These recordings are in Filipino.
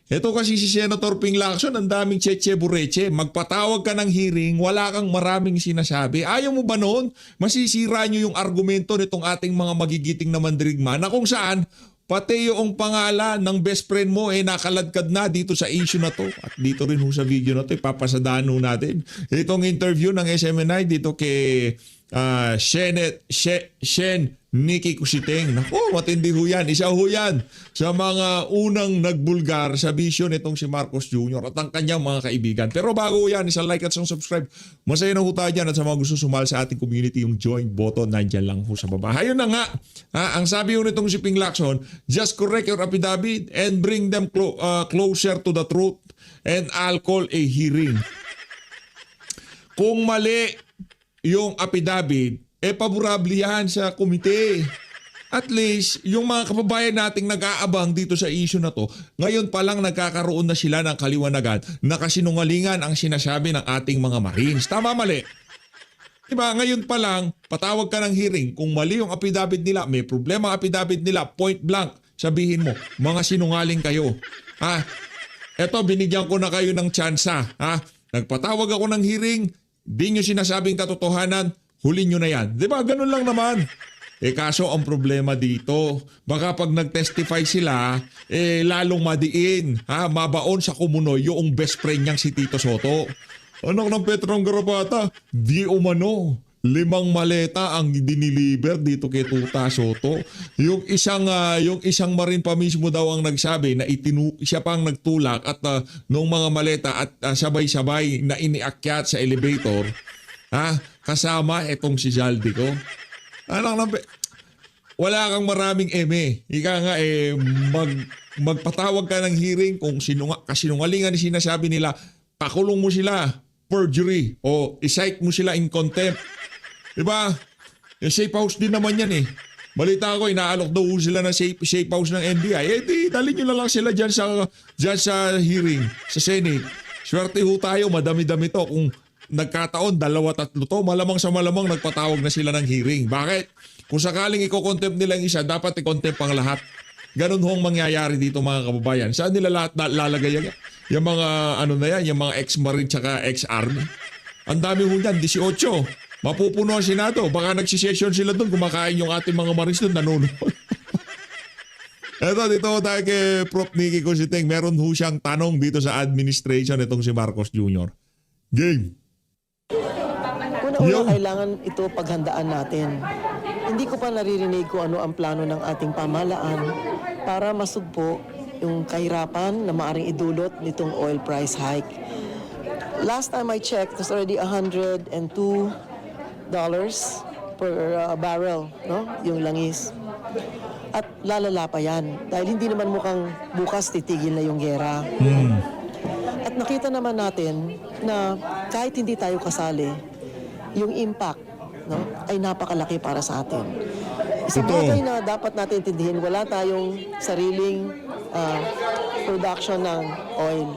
Ito kasi si Senator Ping Lacson, ang daming tsetche-bureche. Magpatawag ka ng hearing, wala kang maraming sinasabi. Ayaw mo ba noon? Masisira nyo yung argumento nitong ating mga magigiting na mandirigma na kung saan pati yung pangalan ng best friend mo nakaladkad na dito sa issue na to. At dito rin sa video na to, ipapasadaan natin. Itong interview ng SMNI dito kay Shen Nikki Kusiteng. Naku, matindi ho yan. Isa ho yan sa mga unang nagbulgar sa vision nitong si Marcos Jr. at ang kanyang mga kaibigan. Pero bago ho yan, isang like at isang subscribe. Masaya na ho tayo dyan at sa mga gusto sumali sa ating community, yung join button, nandyan lang ho sa baba. Ayun na nga, ang sabi ho nitong si Ping Lacson, just correct your affidavit and bring them closer to the truth and I'll call a hearing. Kung mali yung affidavit, paborable yan sa komite. At least, yung mga kababayan nating nag-aabang dito sa issue na to, ngayon pa lang nagkakaroon na sila ng kaliwanagan na kasinungalingan ang sinasabi ng ating mga Marines. Tama, mali? Diba, ngayon pa lang, patawag ka ng hearing. Kung mali yung affidavit nila, may problema ang affidavit nila, point blank, sabihin mo, mga sinungaling kayo. Eto, binigyan ko na kayo ng tsansa. Nagpatawag ako ng hearing, di nyo sinasabing katotohanan, huli nyo na yan. Diba? Ganun lang naman. Kaso ang problema dito, baka pag nag-testify sila, lalong madiin. Mabaon sa kumunoy yung best friend niyang si Tito Soto. Anak ng Petrong Garapata, di umano. 5 maleta ang diniliver dito kay Tuta Soto. Yung isang marin pa mismo daw ang nagsabi na siya pang nagtulak at nung mga maleta at sabay-sabay na iniakyat sa elevator. Kasama itong si Zaldico. Wala kang maraming eme. Ika nga magpatawag ka ng hearing kung kasinungalingan ni sinasabi nila, pakulong mo sila, perjury, o i-cite mo sila in contempt. Diba? Yung safe house din naman yan Balita ko, inaalok daw sila ng safe house ng NBI. Di, dali nyo na lang sila dyan sa hearing, sa Senate. Swerte ho tayo, madami-dami to. Kung nagkataon, 2-3 to, malamang sa malamang nagpatawag na sila ng hearing. Bakit? Kung sakaling i-contempt nila yung isa, dapat i-contempt ang lahat. Ganun ho ang mangyayari dito mga kababayan. Saan nila lahat lalagay yan? Yung mga yung mga ex-marine tsaka ex-army. Ang dami ho yan, 18. Mapupuno ang Senado. Baka nagsisession sila doon, kumakain yung ating mga marines doon, nanonood. Eto, dito tayo kay Prof. Nikki Kusiteng. Meron ho siyang tanong dito sa administration itong si Marcos Jr. Game. Una-una, kailangan ito paghandaan natin. Hindi ko pa naririnig kung ano ang plano ng ating pamahalaan para masugpo yung kahirapan na maaring idulot nitong oil price hike. Last time I checked, it's already $102 per barrel, no? Yung langis. At lalala pa yan dahil hindi naman mukhang bukas titigil na yung gera. At nakita naman natin na kahit hindi tayo kasali, yung impact, no, ay napakalaki para sa atin. Isang bagay na dapat natin intindihin, wala tayong sariling production ng oil.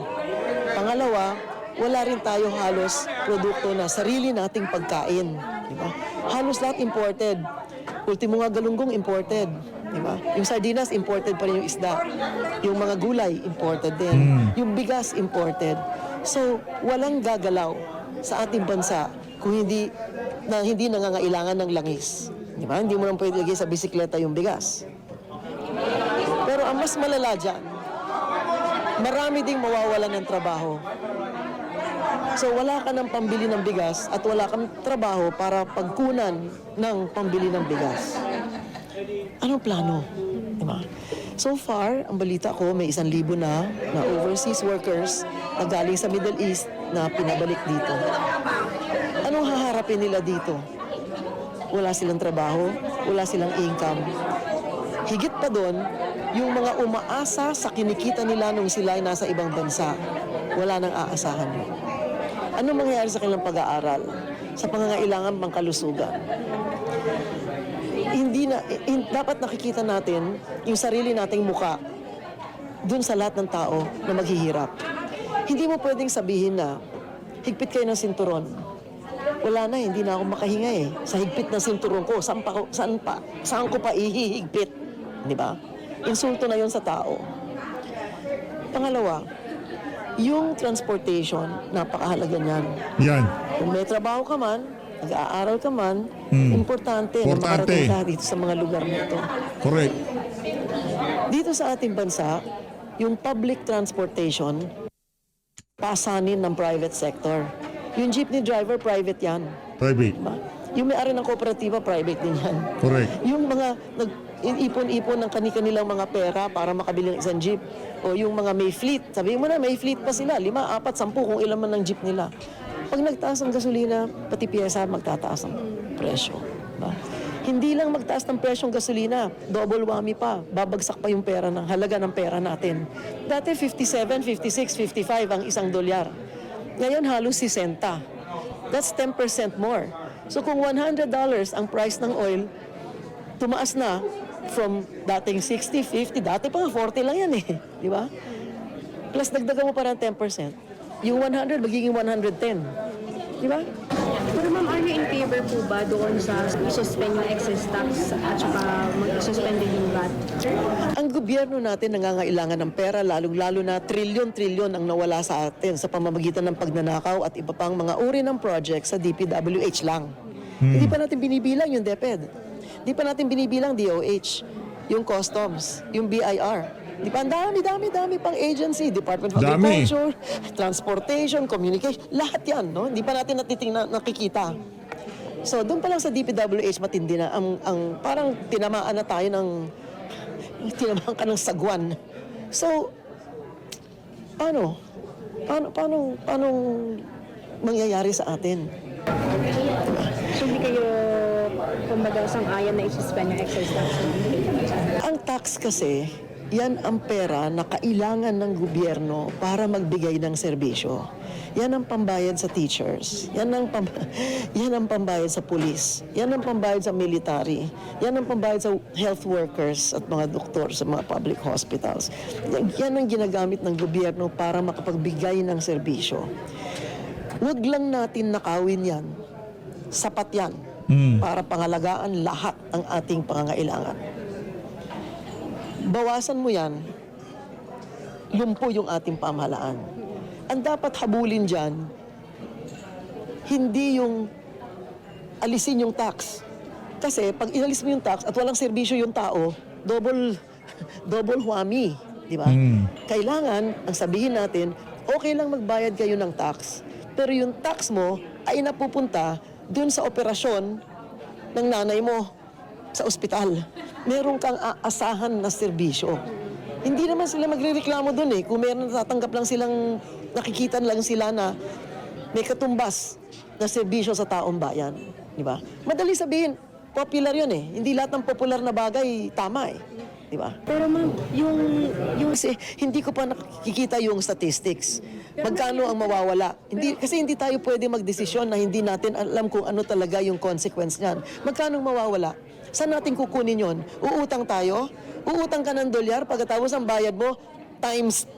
Pangalawa, wala rin tayo halos produkto na sarili nating pagkain. Diba? Halos lahat imported. Ultimo nga galunggong imported. Diba? Yung sardinas, imported pa rin yung isda. Yung mga gulay, imported din. Yung bigas, imported. So, walang gagalaw sa ating bansa kung hindi nangangailangan ng langis. Diba? Hindi mo nang pwede lagay sa bisikleta yung bigas. Pero ang mas malala dyan, marami ding mawawalan ng trabaho. So wala ka ng pambili ng bigas at wala kang trabaho para pagkunan ng pambili ng bigas. Anong plano? Diba? So far, ang balita ko, may 1,000 na overseas workers na galing sa Middle East na pinabalik dito. Anong haharapin nila dito? Wala silang trabaho, wala silang income. Higit pa doon, yung mga umaasa sa kinikita nila nung sila ay nasa ibang bansa, wala nang aasahan. Ano mangyayari sa kanilang pag-aaral? Sa pangangailangan pangkalusugan? Dapat nakikita natin yung sarili nating muka dun sa lahat ng tao na maghihirap. Hindi mo pwedeng sabihin na higpit kayo ng sinturon. Wala na, hindi na ako makahinga Sa higpit ng sinturon ko, saan ko pa ihihigpit? Di ba? Insulto na yon sa tao. Pangalawa, yung transportation, napakahalaga niyan. Yan. Kung may trabaho ka man, nag-aaral ka man, importante na makarating ka dito sa mga lugar na ito. Correct. Dito sa ating bansa, yung public transportation, pasanin ng private sector. Yung jeepney driver, private yan. Private. Diba? Yung may-ari ng kooperatiba, private din yan. Correct. Yung mga nag-ipon-ipon ng kanilang mga pera para makabili ng isang jeep. O yung mga may fleet. Sabihin mo na, may fleet pa sila. 5, 4, 10 kung ilan man ng jeep nila. Pag nagtaas ang gasolina, pati piyesa, magtataas ang presyo. Diba? Hindi lang magtaas ng presyong gasolina, double whammy pa. Babagsak pa yung pera ng halaga ng pera natin. Dati 57, 56, 55 ang $1. Ngayon halos 60. That's 10% more. So kung $100 ang price ng oil, tumaas na from dating 60, 50, dati pa nga 40 lang yan eh. Di ba? Plus dagdagan mo parang 10%. Yung 100 magiging 110. Di ba? Pero ma'am, are you in favor po ba doon sa suspend yung excess tax at saka mag-suspend din yung VAT? Ang gobyerno natin nangangailangan ng pera, lalong-lalo na trilyon-trilyon ang nawala sa atin sa pamamagitan ng pagnanakaw at iba pang mga uri ng project sa DPWH lang. Hindi pa natin binibilang yung DepEd. Hindi pa natin binibilang DOH, yung Customs, yung BIR. Di ba? Ang dami pang agency, Department of Dami. Agriculture, Transportation, Communication, lahat yan, no? Hindi pa natin nakikita. So, doon pa lang sa DPWH matindi na ang parang tinamaan na tayo tinamaan ka ng sagwan. So, paano mangyayari sa atin? So hindi kayo, kumbaga, sang-ayan na i-suspend yung excess tax? Ang tax kasi, yan ang pera na kailangan ng gobyerno para magbigay ng serbisyo. Yan ang pambayad sa teachers. Yan ang pambayad sa pulis. Yan ang pambayad sa military. Yan ang pambayad sa health workers at mga doktor sa mga public hospitals. Yan ang ginagamit ng gobyerno para makapagbigay ng serbisyo. Huwag lang natin nakawin yan. Sapat yan para pangalagaan lahat ang ating pangangailangan. Bawasan mo yan, lumpo yung ating pamahalaan. Ang dapat habulin dyan, hindi yung alisin yung tax. Kasi pag inalis mo yung tax at walang serbisyo yung tao, double whammy. Di ba? Kailangan, ang sabihin natin, okay lang magbayad kayo ng tax, pero yung tax mo ay napupunta dun sa operasyon ng nanay mo sa ospital. Meron kang aasahan na serbisyo. Hindi naman sila magrereklamo dun eh. Kung meron natatanggap lang silang, nakikita lang sila na may katumbas na serbisyo sa taong bayan. Di ba? Madali sabihin, popular yun eh. Hindi lahat ng popular na bagay tama eh. Di ba? Pero ma'am, yung Kasi hindi ko pa nakikita yung statistics. Magkano ang mawawala? Kasi hindi tayo pwede magdesisyon na hindi natin alam kung ano talaga yung consequence niyan. Magkano ang mawawala? Saan natin kukunin yon? Uutang tayo? Uutang ka ng $1, pagkatapos ang bayad mo, times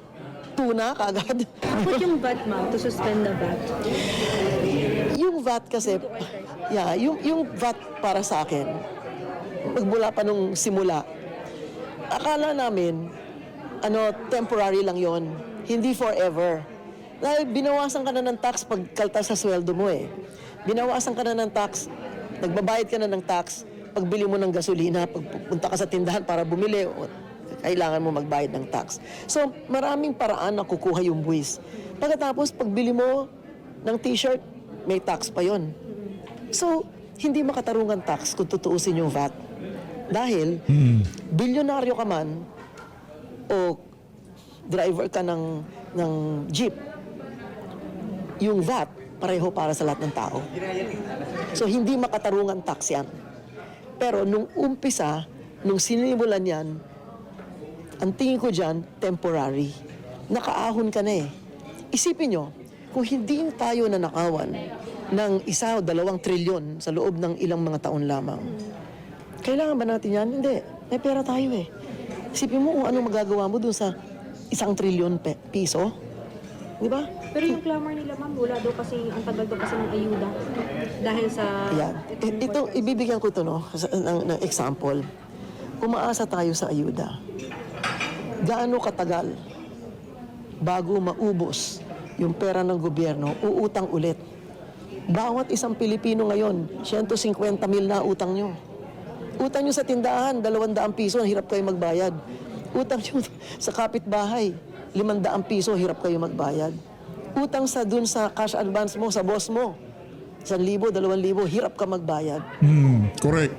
2 na kagad. Put yung VAT, ma'am, to suspend the VAT. Yung VAT kasi, yung VAT para sa akin, magmula pa nung simula, akala namin, temporary lang yon, hindi forever. Dahil binawasan ka na ng tax pag kaltas sa sweldo mo eh. Binawasan ka na ng tax, nagbabayad ka na ng tax, pagbili mo ng gasolina, pagpunta ka sa tindahan para bumili, kailangan mo magbayad ng tax. So, maraming paraan na kukuha yung buwis. Pagkatapos, pagbili mo ng t-shirt, may tax pa yon. So, hindi makatarungan tax kung tutuusin yung VAT. Dahil, bilyonaryo ka man, o driver ka ng jeep, yung VAT, pareho para sa lahat ng tao. So, hindi makatarungan tax yan. Pero nung umpisa, nung sinimulan yan, ang tingin ko dyan, temporary. Nakaahon ka na eh. Isipin nyo, kung hindi tayo nanakawan ng 1 o 2 trilyon sa loob ng ilang mga taon lamang, kailangan ba natin yan? Hindi. May pera tayo eh. Isipin mo kung ano magagawa mo dun sa 1 trilyon piso. Di ba? Pero yung clamor nila, ma'am, wala daw kasi, ang tagal daw kasi ng ayuda. Dahil sa... Yan. Ito, ibibigyan ko ito ng example. Umaasa tayo sa ayuda. Gaano katagal bago maubos yung pera ng gobyerno, uutang ulit. Bawat isang Pilipino ngayon, 150 mil na utang nyo. Utang nyo sa tindahan, 200 piso, hirap kayo magbayad. Utang nyo sa kapitbahay, 500 piso, hirap kayo magbayad. Utang sa dun sa cash advance mo, sa boss mo, 1,000, 2,000, hirap ka magbayad. Correct.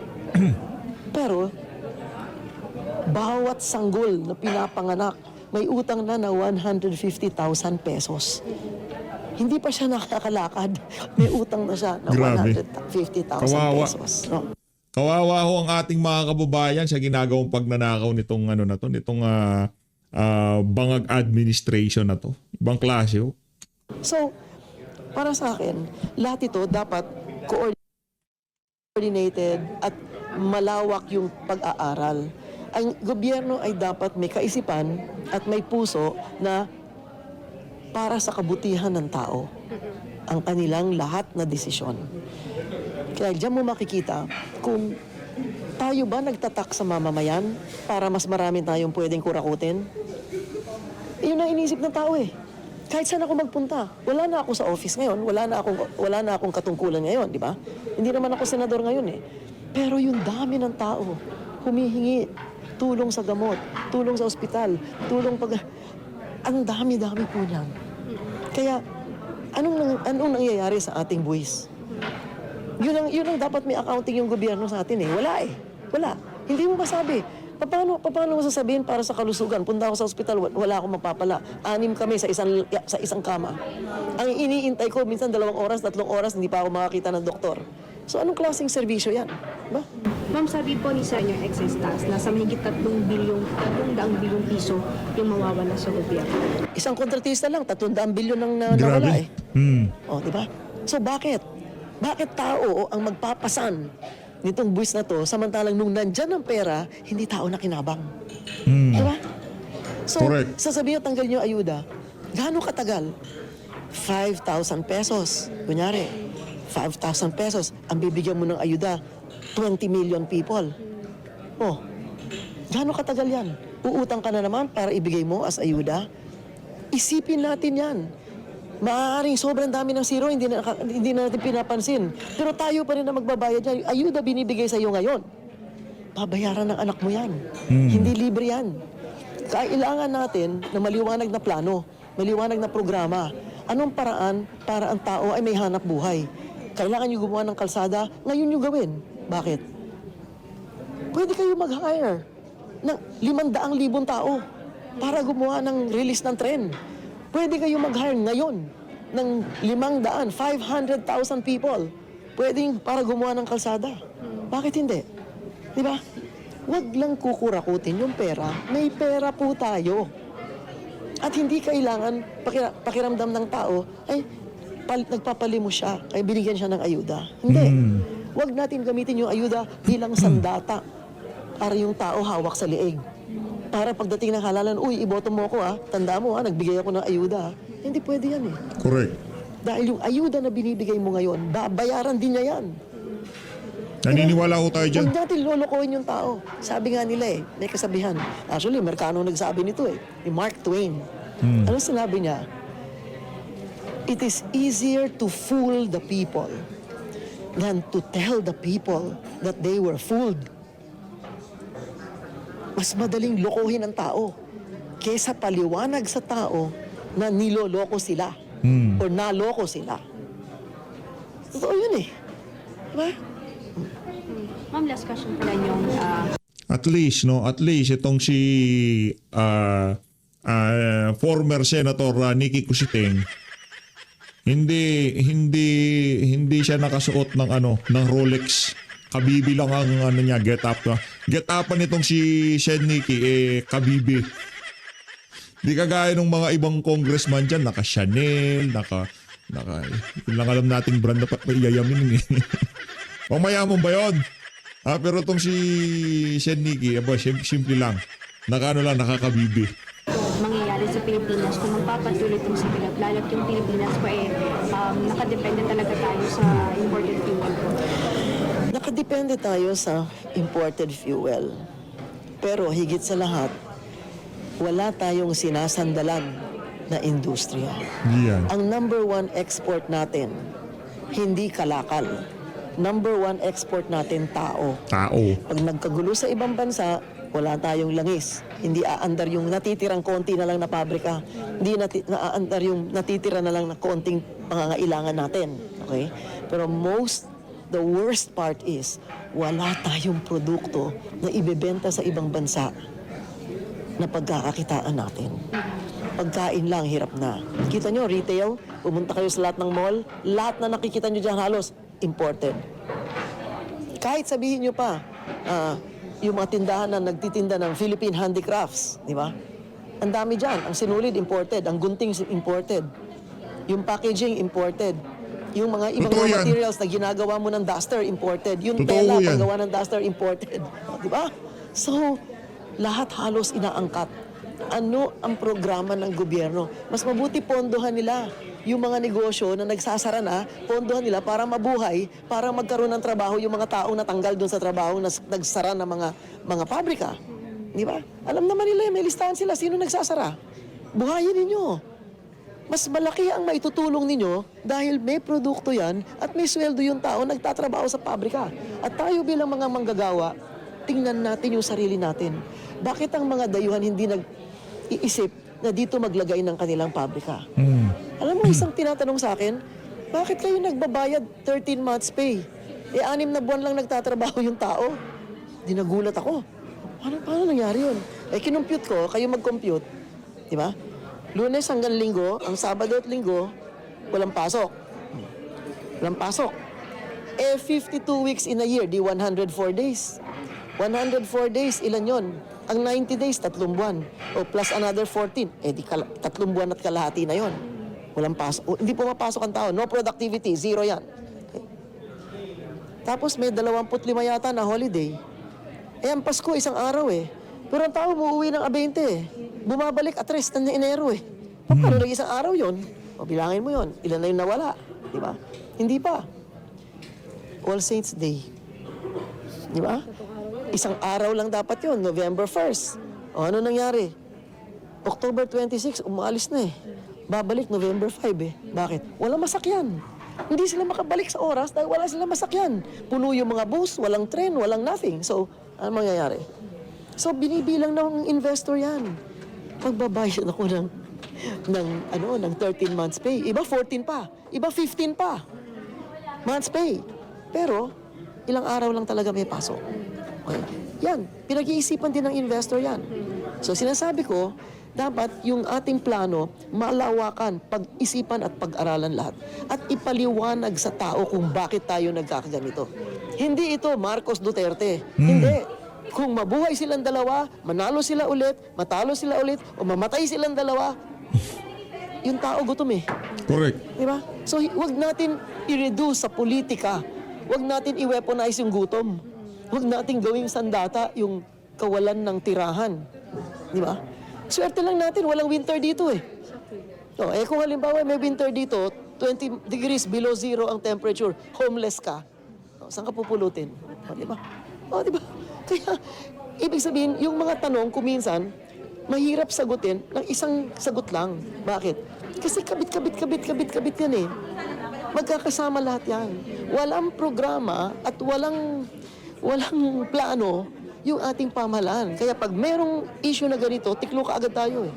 Pero, bawat sanggol na pinapanganak, may utang na 150,000 pesos. Hindi pa siya nakakalakad. May utang na siya na Grabe. 150,000 Kawawa. pesos. No? Kawawa ho ang ating mga kababayan sa ginagawang pagnanakaw nitong ano na to, nitong bangag administration na to. Ibang klase ho. So, para sa akin, lahat ito dapat coordinated at malawak yung pag-aaral. Ang gobyerno ay dapat may kaisipan at may puso na para sa kabutihan ng tao ang kanilang lahat na desisyon. Kaya diyan mo makikita kung tayo ba nagtatak sa mamamayan para mas marami tayong pwedeng kurakutin? Yun ang inisip ng tao eh. Kahit saan ako magpunta, wala na ako sa office ngayon, wala na akong katungkulan ngayon, di ba? Hindi naman ako senador ngayon eh. Pero yung dami ng tao, humihingi, tulong sa gamot, tulong sa ospital, tulong pag... Ang dami-dami po niyan. Kaya, anong nangyayari sa ating buwis? Yun ang dapat may accounting yung gobyerno sa atin eh. Wala eh. Wala. Hindi mo masabi. Paano mo sasabihin para sa kalusugan? Punta ako sa ospital, wala akong mapapala. 6 kami sa isang kama. Ang iniintay ko, minsan 2 oras, 3 oras, hindi pa ako makakita ng doktor. So anong klaseng serbisyo yan? Ba? Ma'am, sabi po ni Sir yung excess tax, nasa mahigit 3 bilyong piso yung mawawala sa gobyerno. Isang kontratista lang, 300 bilyon ang nawala eh. O, di ba? So bakit? Bakit tao ang magpapasan nitong buwis na to, samantalang nung nandyan ang pera, hindi tao na kinabang? Di ba? So, Correct. sasabihin nyo, tanggal nyo ayuda, gaano katagal? 5,000 pesos. Kunyari, 5,000 pesos, ang bibigyan mo ng ayuda, 20 million people. Oh, gaano katagal yan? Uutang ka na naman para ibigay mo as ayuda? Isipin natin yan. Maaaring sobrang dami ng zero, hindi na natin pinapansin. Pero tayo pa rin na magbabayad yan. Ayuda binibigay sa iyo ngayon. Babayaran ng anak mo yan. Hindi libre yan. Kailangan natin na maliwanag na plano, maliwanag na programa. Anong paraan para ang tao ay may hanap buhay? Kailangan nyo gumawa ng kalsada, ngayon nyo gawin. Bakit? Pwede kayo mag-hire ng 500,000 tao para gumawa ng release ng tren. Pwede kayo mag-hire ngayon ng 500,000 people. Pwedeng para gumawa ng kalsada. Bakit hindi? Di ba? Huwag lang kukurakutin yung pera. May pera po tayo. At hindi kailangan pakiramdam ng tao, ay nagpapalimos siya, ay binigyan siya ng ayuda. Hindi. Huwag natin gamitin yung ayuda bilang sandata para yung tao hawak sa liig. Para pagdating ng halalan, uy, iboto mo ako tanda mo nagbigay ako ng ayuda. Hindi pwede yan eh. Correct. Dahil yung ayuda na binibigay mo ngayon, babayaran din niya yan. Naniniwala ko tayo dyan. Huwag natin lolokohin yung tao. Sabi nga nila may kasabihan. Actually, Mercano nagsabi nito ni Mark Twain. Ano sinabi niya? It is easier to fool the people than to tell the people that they were fooled. Mas madaling lokohin ang tao kesa paliwanag sa tao na niloloko sila o naloko sila. Totoo yun eh. Diba? Ma'am, last question pala yung At least itong si former Senator Nikki Cositeng, hindi siya nakasuot ng Rolex. Kabibi lang ang niya, get up. Get upan nitong si Sen Nikki, kabibi. Di kagaya ng mga ibang congressman dyan, naka Chanel, yun lang alam nating brand na iyayamin eh. Pangmayaman ba yun? Pero itong si Sen Nikki, simple lang. Nakakabibi. mangyayari sa Pilipinas kung magpapatuloy itong sigalap, lalo't yung Pilipinas pa nakadepende talaga tayo sa imported fuel. Nakadepende tayo sa imported fuel. Pero higit sa lahat, wala tayong sinasandalan na industriya. Yan. Ang number one export natin, hindi kalakal. Number one export natin, tao. Tao. Pag nagkagulo sa ibang bansa, wala tayong langis. Hindi aandar yung natitirang konti na lang na pabrika. Hindi naaandar yung natitira na lang na konting pangangailangan natin. Okay? Pero the worst part is, wala tayong produkto na ibebenta sa ibang bansa na pagkakakitaan natin. Pagkain lang, hirap na. Kita nyo, retail, pumunta kayo sa lahat ng mall, lahat na nakikita nyo dyan halos, imported. Kahit sabihin nyo pa, yung mga tindahan na nagtitinda ng Philippine handicrafts, di ba? Ang dami dyan. Ang sinulid, imported. Ang gunting, imported. Yung packaging, imported. Yung mga ibang Totoo mga yan. materials na ginagawa mo ng duster, imported. Yung Totoo tela, yan. paggawa ng duster, imported. Di ba? So, lahat halos inaangkat. Ano ang programa ng gobyerno? Mas mabuti pondohan nila yung mga negosyo na nagsasara na, pondohan nila para mabuhay, para magkaroon ng trabaho yung mga taong natanggal doon sa trabaho na nagsara ng mga pabrika. Di ba? Alam naman nila, may listahan sila. Sino nagsasara? Buhayin ninyo. Mas malaki ang maitutulong ninyo dahil may produkto yan at may sweldo yung tao nagtatrabaho sa pabrika. At tayo bilang mga manggagawa, tingnan natin yung sarili natin. Bakit ang mga dayuhan hindi nag-iisip na dito maglagay ng kanilang pabrika? Alam mo, isang tinatanong sa akin, bakit kayo nagbabayad 13 months pay? 6 na buwan lang nagtatrabaho yung tao. Di nagulat ako. Paano nangyari yun? Kinumpute ko, kayo mag-compute. Di ba? Lunes hanggang Linggo, ang Sabado at Linggo, walang pasok. Walang pasok. 52 weeks in a year, di 104 days. 104 days, ilan yon? Ang 90 days, 3 buwan. O plus another 14, di 3 buwan at kalahati na yon. Walang pasok. Hindi pumapasok ang tao. No productivity, zero yan. Okay. Tapos may 25 yata na holiday. Ang Pasko, isang araw eh. Pero ang tao umuwi ng 20 eh. Bumabalik at rest ng Enero eh. Paano nag-isang araw yon? O bilangin mo yon. Ilan na yung nawala? Di ba? Hindi pa. All Saints Day. Di ba? Isang araw lang dapat yon, November 1st. O ano nangyari? October 26, umalis na eh. Babalik November 5 eh. Bakit? Walang masakyan. Hindi sila makabalik sa oras dahil wala silang masakyan. Puno yung mga bus, walang tren, walang nothing. So, ano mangyayari? So, binibilang ng investor yan. Magbabayad ako ng 13 months pay. Iba 14 pa. Iba 15 pa. Months pay. Pero, ilang araw lang talaga may pasok. Okay. Yan. Pinag-iisipan din ng investor yan. So, sinasabi ko, dapat yung ating plano, malawakan, pag-isipan at pag-aralan lahat. At ipaliwanag sa tao kung bakit tayo nagkakaganito. Hindi ito Marcos Duterte. Hindi. Kung mabuhay silang dalawa, manalo sila ulit, matalo sila ulit, o mamatay silang dalawa, yung tao gutom eh. Correct. Diba? So, huwag natin i-reduce sa politika. Huwag natin i-weaponize yung gutom. Huwag natin gawing sandata yung kawalan ng tirahan. Diba? Swerte lang natin, walang winter dito eh. So, kung halimbawa may winter dito, 20 degrees below zero ang temperature, homeless ka. O, saan ka pupulutin? O, diba? O, diba? Kaya, ibig sabihin, yung mga tanong, kuminsan, mahirap sagutin ng isang sagot lang. Bakit? Kasi kabit yan eh. Magkakasama lahat yan. Walang programa at walang plano yung ating pamahalaan. Kaya pag merong issue na ganito, tiklo ka agad tayo eh.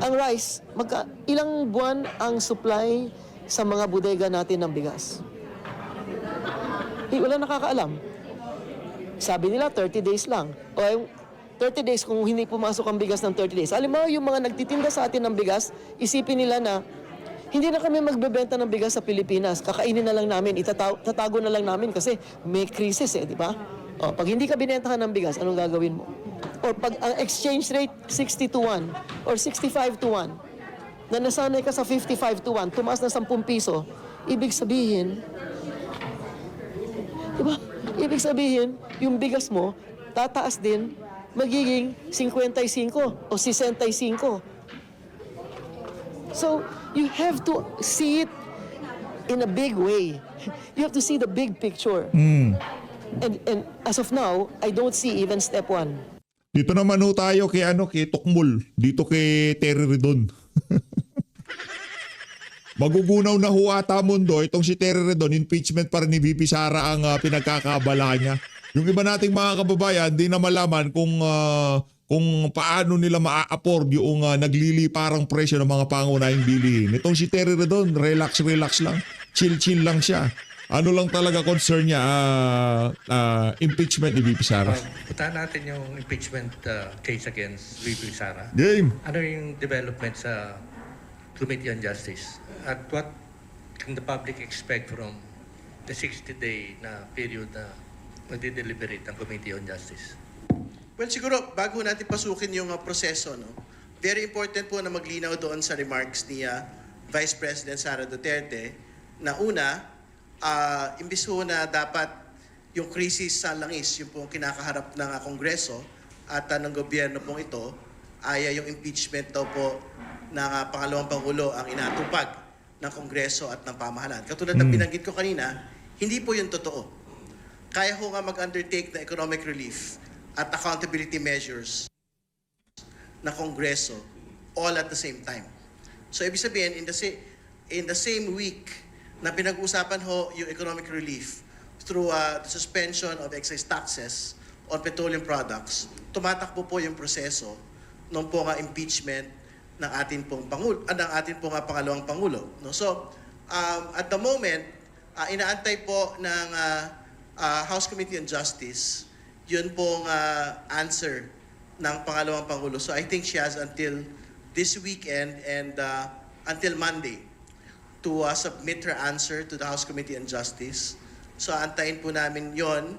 Ang rice, ilang buwan ang supply sa mga bodega natin ng bigas? Wala nakakaalam. Sabi nila 30 days lang. O yung 30 days kung hindi pumasok ang bigas ng 30 days. Alam mo, yung mga nagtitinda sa atin ng bigas, isipin nila na hindi na kami magbebenta ng bigas sa Pilipinas. Kakainin na lang namin, tatago na lang namin kasi may crisis eh, di ba? O, pag hindi ka binentahan ng bigas, anong gagawin mo? Or pag ang exchange rate 60 to 1 or 65 to 1, na nasanay ka sa 55 to 1, tumaas na 10 piso, ibig sabihin, di ba? Ibig sabihin, yung bigas mo, tataas din, magiging 55 o 65. So, you have to see it in a big way. You have to see the big picture. And as of now, I don't see even step 1. Dito naman ho tayo kay Tukmul. Dito kay Terry Ridon. Magugunaw na huwata mundo. Itong si Terry Redon, impeachment pa rin ni VP Sara ang pinagkakaabalahan niya. Yung iba nating mga kababayan, di na malaman kung paano nila maa-afford yung nagliliparang presyo ng mga pangunahing bilihin. Itong si Terry Redon, relax lang. Chill lang siya. Ano lang talaga concern niya? Impeachment ni VP Sara. Puntahan natin yung impeachment case against VP Sara. Game. Ano yung development sa Committee on Justice? At what can the public expect from the 60-day na period na magdi-deliberate ang Committee on Justice? Well, siguro, bago natin pasukin yung proseso, no? Very important po na maglinaw doon sa remarks ni Vice President Sara Duterte na una, imbis ho na dapat yung krisis sa langis, yung pong kinakaharap ng Kongreso at ng gobyerno pong ito, ay yung impeachment daw po ng pangalawang Pangulo ang inatupag ng Kongreso at ng pamahalaan. Katulad ng binanggit ko kanina, hindi po yun totoo. Kaya ho nga mag-undertake na economic relief at accountability measures na Kongreso all at the same time. So ibig sabihin, in the same week na pinag-uusapan ho yung economic relief through the suspension of excise taxes on petroleum products, tumatakbo po yung proseso ng po nga impeachment ng ating pong pangalawang Pangulo. No? So, at the moment, inaantay po ng House Committee on Justice yun pong answer ng pangalawang Pangulo. So I think she has until this weekend and until Monday to submit her answer to the House Committee on Justice. So antayin po namin yon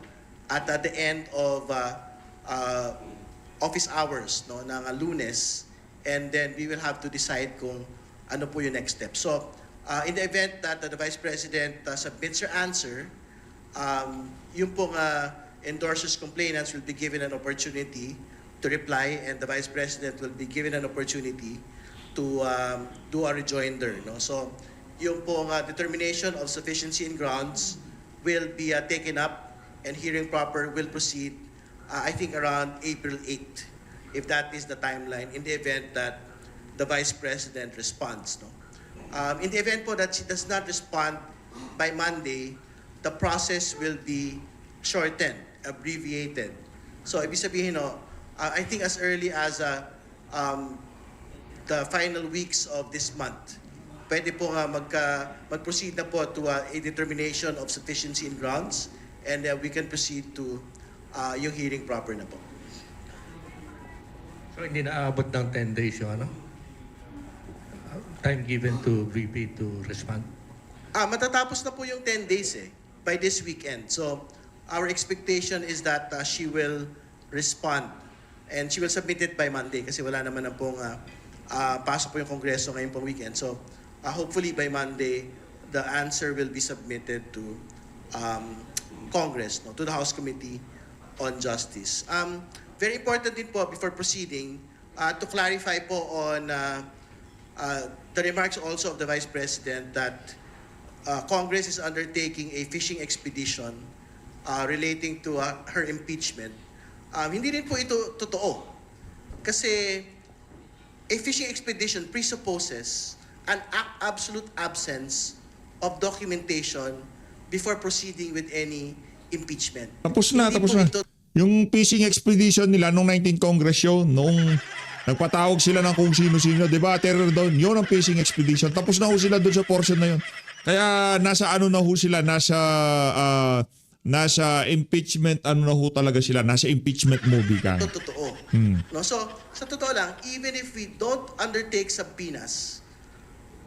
at the end of office hours no, ng Lunes, and then we will have to decide kung ano po yung next step. So in the event that the Vice President submits her answer, yung pong endorsers complainants will be given an opportunity to reply, and the Vice President will be given an opportunity to do a rejoinder. No? So yung pong determination of sufficiency in grounds will be taken up, and hearing proper will proceed I think around April 8, if that is the timeline, in the event that the Vice President responds. No? In the event po that she does not respond by Monday, the process will be shortened, abbreviated. So ibig sabihin, no, I think as early as the final weeks of this month, pwede po nga mag-proceed na po to a determination of sufficiency in grounds, and we can proceed to yung hearing proper na po. So hindi na aabot ng 10 days yung time given to VP to respond? Matatapos na po yung 10 days by this weekend. So our expectation is that she will respond, and she will submit it by Monday kasi wala naman na pong pasok po yung Kongreso ngayon pong weekend. So hopefully by Monday, the answer will be submitted to Congress, no, to the House Committee on Justice. Very important din po before proceeding to clarify po on the remarks also of the Vice President that Congress is undertaking a fishing expedition relating to her impeachment. Hindi rin po ito totoo. Kasi a fishing expedition presupposes an absolute absence of documentation before proceeding with any impeachment. Tapos na. Hindi po ito Yung fishing expedition nila nung 19 Congress yun, nung nagpatawag sila ng kung sino-sino, di ba? Terror doon, yun ang fishing expedition. Tapos na ho sila doon sa portion na yun. Kaya nasa ano na ho sila, nasa impeachment, ano na ho talaga sila, nasa impeachment movie ka. ito totoo. No? So, sa totoo lang, even if we don't undertake subpoenas,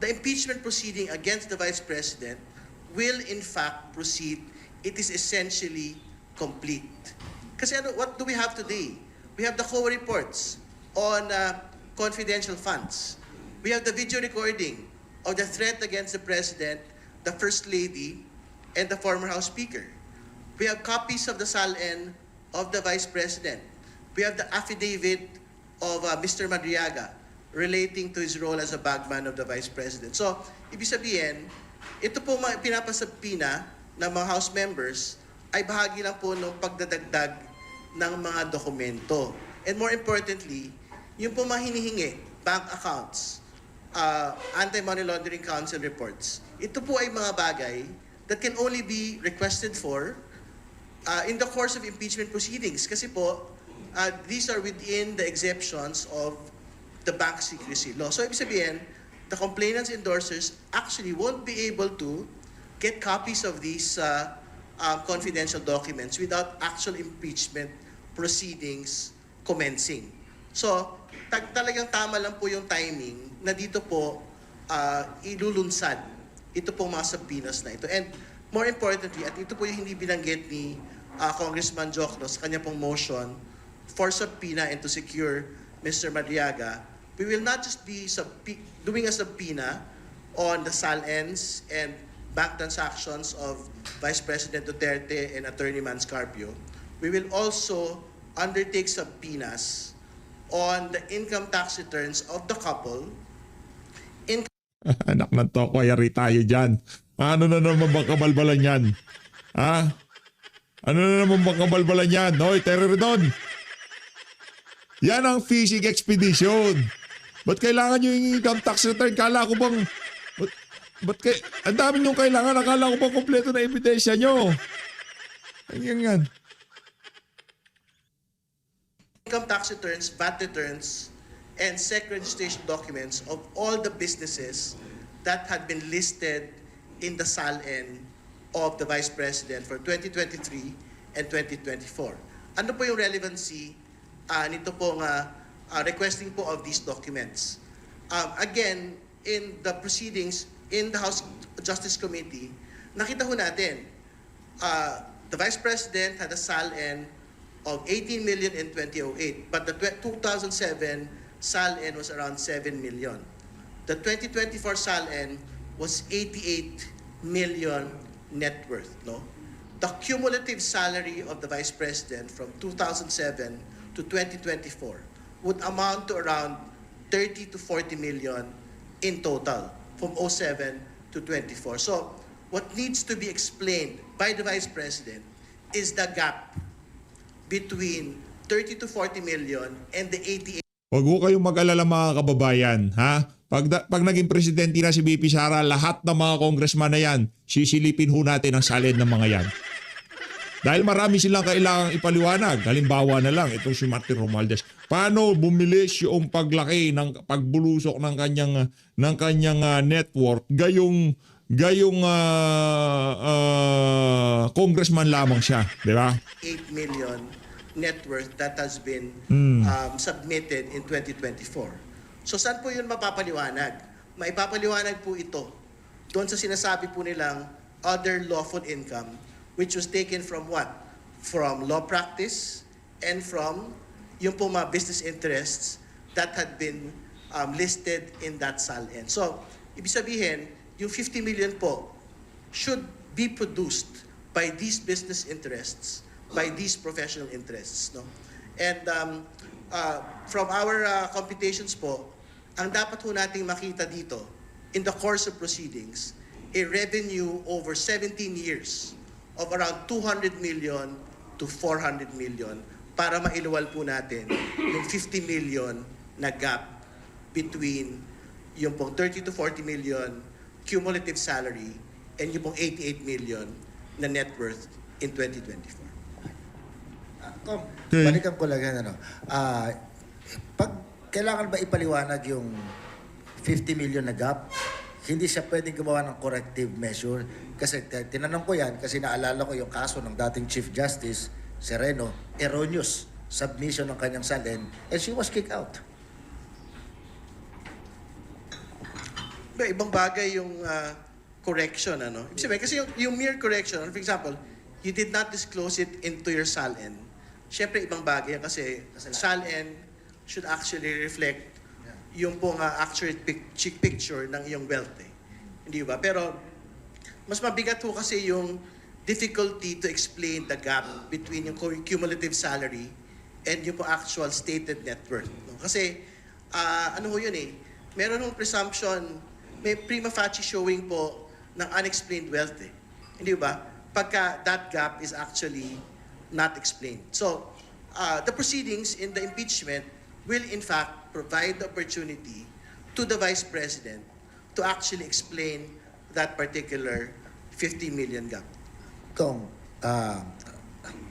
the impeachment proceeding against the Vice President will in fact proceed. It is essentially complete. Kasi what do we have today? We have the COA reports on confidential funds. We have the video recording of the threat against the President, the First Lady, and the former House Speaker. We have copies of the SALN of the Vice President. We have the affidavit of Mr. Madriaga relating to his role as a bagman of the Vice President. So, ibig sabihin, ito po pinapasabpina ng mga House members ay bahagi lang po ng pagdadagdag ng mga dokumento. And more importantly, yung po mga hinihingi, bank accounts, Anti-Money Laundering Council reports. Ito po ay mga bagay that can only be requested for in the course of impeachment proceedings. Kasi po, these are within the exceptions of the bank secrecy law. So, ibig sabihin, the complainant's endorsers actually won't be able to get copies of these confidential documents without actual impeachment proceedings commencing. So, talagang tama lang po yung timing na dito po ilulunsad ito pong mga subpoenas na ito. And more importantly, at ito po yung hindi binanggit ni Congressman Jokno sa kanya pong motion for subpoena and to secure Mr. Madriaga, we will not just be doing a subpoena on the SALNs and bank transactions of Vice President Duterte and Attorney Manscarpio. We will also undertake subpoenas on the income tax returns of the couple. Anak ng toko, yari tayo dyan. Ano na naman bang kabalbalan yan? Ha? Ano na naman bang kabalbalan yan? Hoy, Tereridon! Yan ang fishing expedition. Ba't kailangan nyo yung income tax return? Kala ko bang... ang dami nyo kailangan. Akala ko bang kompleto na ebidensya nyo? Yan. Income tax returns, VAT returns, and SEC registration documents of all the businesses that had been listed in the SALN of the Vice President for 2023 and 2024. Ano po yung relevancy nito pong requesting po of these documents? Again, in the proceedings in the House Justice Committee, nakita ho natin, the Vice President had a SALN of 18 million in 2008, but the 2007 SALN was around 7 million. The 2024 SALN was 88 million net worth. No, the cumulative salary of the Vice President from 2007 to 2024 would amount to around 30 to 40 million in total from 07 to 24. So, what needs to be explained by the Vice President is the gap between 30 to 40 million and the 88. Huwag ho kayong mag-alala mga kababayan, ha? Pag naging presidente na si BP Sara, lahat ng mga congressman na yan, sisilipin ho natin ang salin ng mga yan. Dahil marami silang kailangang ipaliwanag. Halimbawa na lang, itong si Martin Romualdez. Paano bumilis yung paglaki ng pagbulusok ng kanyang net worth gayong congressman lamang siya, di ba? 8 million net worth that has been submitted in 2024. So saan po yun mapapaliwanag? Maipapaliwanag po ito doon sa sinasabi po nilang other lawful income, which was taken from what? From law practice and from yung po mga business interests that had been listed in that SALN. So, ibig sabihin, yung 50 million po should be produced by these business interests, by these professional interests. No? And from our computations po, ang dapat po nating makita dito in the course of proceedings, a revenue over 17 years of around 200 million to 400 million para mailuwal po natin yung 50 million na gap between yung pong 30 to 40 million cumulative salary and yung pong 88 million na net worth in 2024. Okay. Balikan ko lang yan, pag kailangan ba ipaliwanag yung 50 million na gap, hindi siya pwedeng gumawa ng corrective measure. Kasi tinanong ko yan kasi naalala ko yung kaso ng dating Chief Justice Sereno, erroneous submission ng kanyang SALN and she was kicked out. Ibang bagay yung correction, ano? Ibig sabihin, kasi yung mere correction, for example, you did not disclose it into your SALN. Siyempre, ibang bagay yan kasi SALN should actually reflect yung pong accurate picture ng iyong wealth. Hindi ba? Pero, mas mabigat po kasi yung difficulty to explain the gap between yung cumulative salary and yung po actual stated net worth. No? Kasi, ano ho yun meron hong presumption, may prima facie showing po ng unexplained wealth. Hindi ba? Pagka that gap is actually not explained. So, the proceedings in the impeachment will in fact provide the opportunity to the Vice President to actually explain that particular 50 million gap? Kung,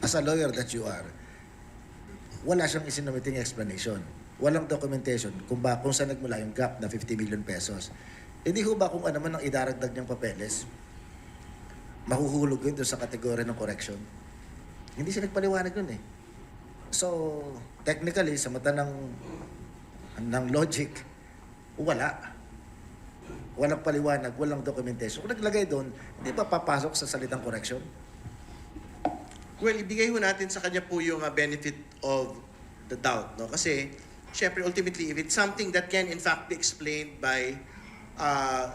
as a lawyer that you are, wala siyang isinumiting explanation. Walang documentation kung saan nagmula yung gap na 50 million pesos. Hindi ho ba kung ano man ang idaragdag niyang papeles, mahuhulog yun doon sa kategorya ng correction? Hindi siya nagpaliwanag yun eh. So, technically, sa mata ng logic, wala. Walang paliwanag, walang documentation. Kung naglagay doon, hindi pa papasok sa salitang correction? Well, ibigay ho natin sa kanya po yung benefit of the doubt, no? Kasi, syempre, ultimately, if it's something that can in fact be explained by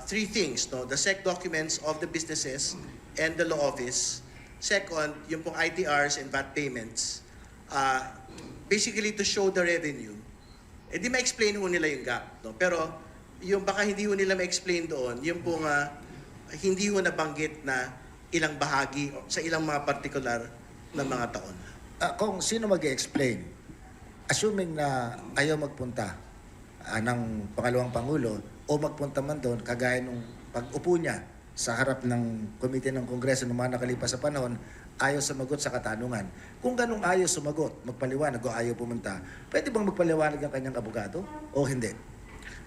three things, no? The SEC documents of the businesses and the law office. Second, yung pong ITRs and VAT payments. Basically, to show the revenue. Eh, di ma-explain ho nila yung gap, no? Pero, yung baka hindi ho nila ma-explain doon, yung pong hindi ho nabanggit na ilang bahagi o sa ilang mga particular na mga taon. Kung sino mag-explain, assuming na ayaw magpunta ng pangalawang Pangulo o magpunta man doon, kagaya nung pag-upo niya sa harap ng komite ng Kongreso ng mga nakalipas sa panahon, ayaw sumagot sa katanungan. Kung ganong ayaw sumagot, magpaliwanag o ayaw pumunta, pwede bang magpaliwanag ang kanyang abogado o hindi?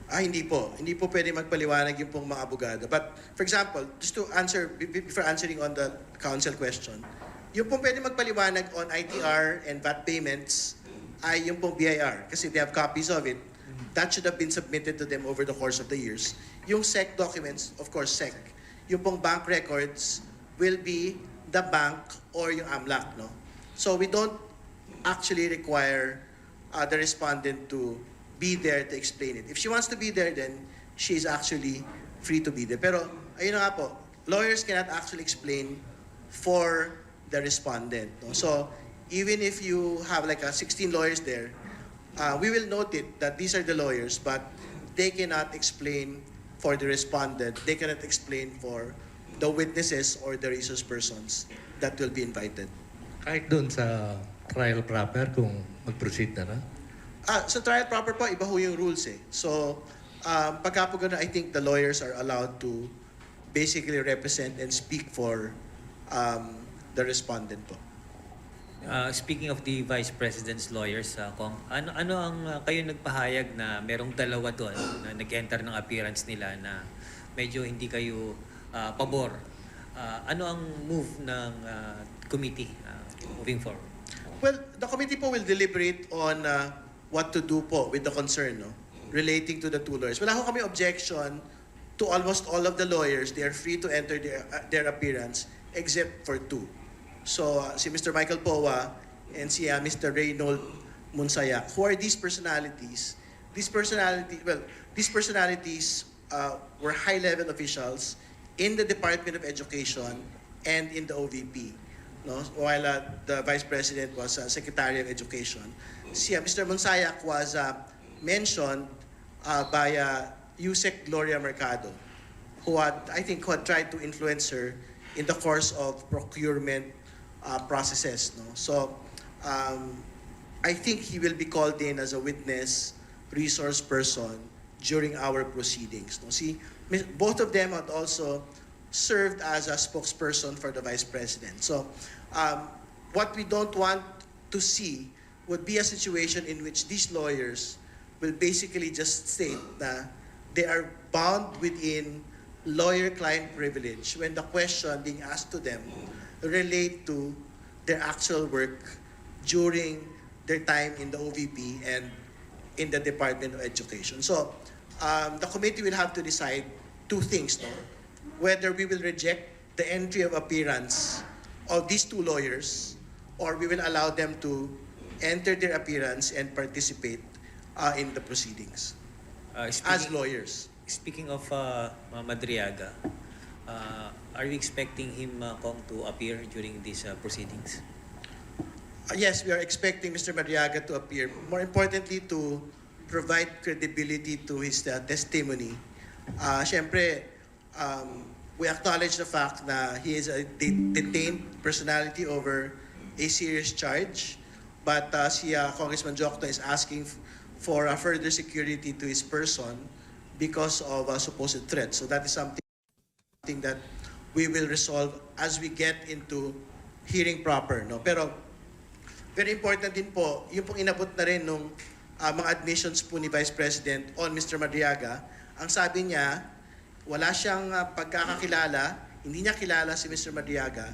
Hindi po. Hindi po pwede magpaliwanag yung pong mga abogado. But, for example, just to answer, before answering on the counsel question, yung pong pwede magpaliwanag on ITR and VAT payments ay yung pong BIR kasi they have copies of it. That should have been submitted to them over the course of the years. Yung SEC documents, of course, SEC. Yung pong bank records will be the bank or yung AMLAC, no? So we don't actually require the respondent to be there to explain it. If she wants to be there, then she's actually free to be there. Pero, ayun na nga po, lawyers cannot actually explain for the respondent, no? So, even if you have like 16 lawyers there, we will note it that these are the lawyers, but they cannot explain for the respondent. They cannot explain for the witnesses or the resource persons that will be invited. Kahit doon sa trial proper kung mag-proceed na. Sa trial proper po, iba ho yung rules eh. So, pagka po ganun, I think the lawyers are allowed to basically represent and speak for the respondent po. Speaking of the Vice President's lawyers, Kong, ano ang kayo nagpahayag na merong dalawa doon na nag-enter ng appearance nila na medyo hindi kayo pabor? Ano ang move ng committee moving forward? Well, the committee po will deliberate on what to do po with the concern, no? Relating to the two lawyers. Wala ho kami objection to almost all of the lawyers. They are free to enter their appearance except for two. So, si Mr. Michael Powa and si Mr. Reynold Munsayak, who are these personalities? These personalities were high-level officials in the Department of Education and in the OVP. No? While the Vice President was Secretary of Education. Si Mr. Munsayak was mentioned by Yusek Gloria Mercado, who had tried to influence her in the course of procurement processes. No? So, I think he will be called in as a witness, resource person during our proceedings. No? See, both of them had also served as a spokesperson for the Vice President. So, what we don't want to see would be a situation in which these lawyers will basically just state that they are bound within lawyer-client privilege when the question being asked to them relate to their actual work during their time in the OVP and in the Department of Education. So, the committee will have to decide two things, no? Whether we will reject the entry of appearance of these two lawyers or we will allow them to enter their appearance and participate in the proceedings as lawyers. Speaking of Madriaga, are you expecting him, Kong, to appear during these proceedings? Yes, we are expecting Mr. Madriaga to appear. More importantly, to provide credibility to his testimony. Siyempre, we acknowledge the fact that he is a detained personality over a serious charge. But si Congressman Jokno is asking for further security to his person because of a supposed threat. So that is something that we will resolve as we get into hearing proper. No? Pero very important din po, yung pong inabot na rin nung mga admissions po ni Vice President on Mr. Madriaga, ang sabi niya, wala siyang pagkakakilala, hindi niya kilala si Mr. Madriaga,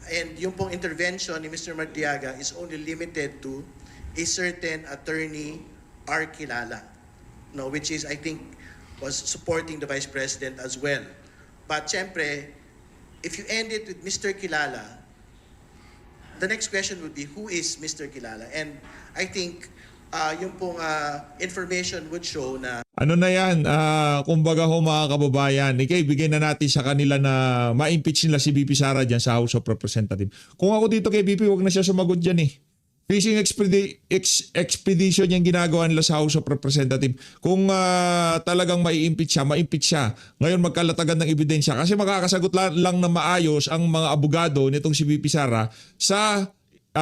and yung pong intervention ni Mr. Madriaga is only limited to a certain attorney R. Kilala, no, which is, I think, was supporting the Vice President as well. But syempre, if you end it with Mr. Kilala, the next question would be, who is Mr. Kilala? And I think yung pong information would show na Ano na yan, kumbaga ho mga kababayan, bigyan na natin sa kanila na ma-impeach nila si VP Sara dyan sa House of Representatives. Kung ako dito kay VP, huwag na siya sumagot dyan eh. Fishing expedition yung ginagawa nila sa House of Representatives. Kung talagang ma-impeach siya. Ngayon magkalatagan ng ebidensya kasi makakasagot lang na maayos ang mga abogado nitong si VP Sara sa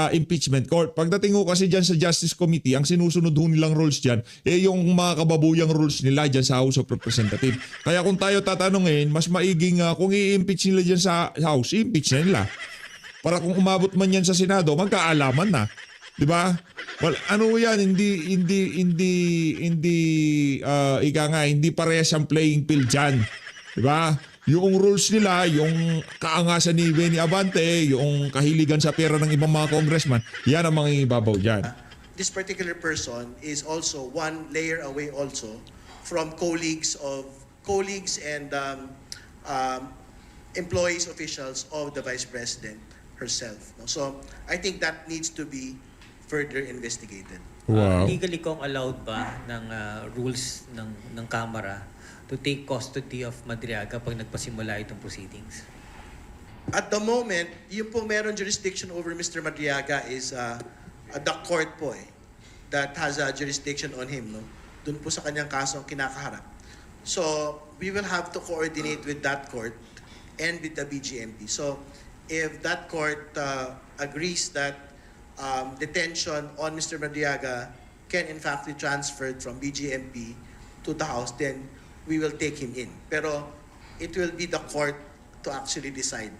impeachment court. Pagdating ko kasi dyan sa Justice Committee, ang sinusunod ho nilang rules dyan, yung mga kababuyang rules nila dyan sa House of Representatives. Kaya kung tayo tatanungin, mas maiging kung i-impeach nila dyan sa House, i-impeach na nila. Para kung umabot man yan sa Senado, magkaalaman na. 'Di ba? Well, ano 'yan, hindi parehas ang playing field diyan. 'Di ba? Yung rules nila, yung kaangasan ni Benny Abante, yung kahiligan sa pera ng ibang mga congressman, yan ang mga ibabaw diyan. this particular person is also one layer away also from colleagues and employees, officials of the Vice President herself. No? So I think that needs to be further investigated. Wow. Legally kung allowed ba ng rules ng Kamara to take custody of Madriaga pag nagpasimula itong proceedings? At the moment, yung po meron jurisdiction over Mr. Madriaga is the court po that has a jurisdiction on him. No? Dun po sa kanyang kaso ang kinakaharap. So we will have to coordinate with that court and with the BGMP. So if that court agrees that detention on Mr. Madriaga can in fact be transferred from BGMP to the House, then we will take him in. Pero it will be the court to actually decide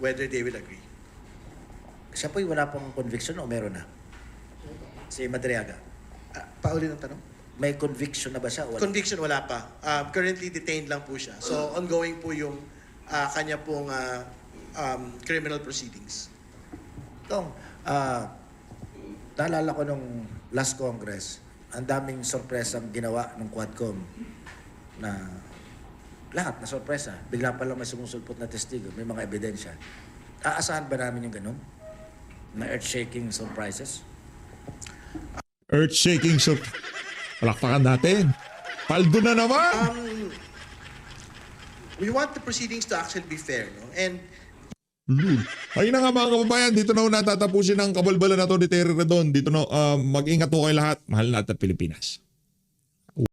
whether they will agree. Siya po'y wala pang conviction o meron na? Si Madriaga. Pauli ng tanong? May conviction na ba siya? O wala? Conviction wala pa. Currently detained lang po siya. So ongoing po yung kanya pong criminal proceedings. Tong, naalala ko nung last Congress, ang daming sorpresang ginawa ng Quadcom na lahat na sorpresa. Bigla pa lang may sumusulpot na testigo, may mga ebidensya. Aasahan ba namin yung ganun? Na earth-shaking surprises? Earth-shaking palakpakan natin. Paldo na naman! We want the proceedings to actually be fair. No? And Ayun na nga mga kababayan, dito na ho natatapusin ang kabalbalan na to ni Terry Redon. Dito na, mag-ingat ho kayo lahat. Mahal natin Pilipinas.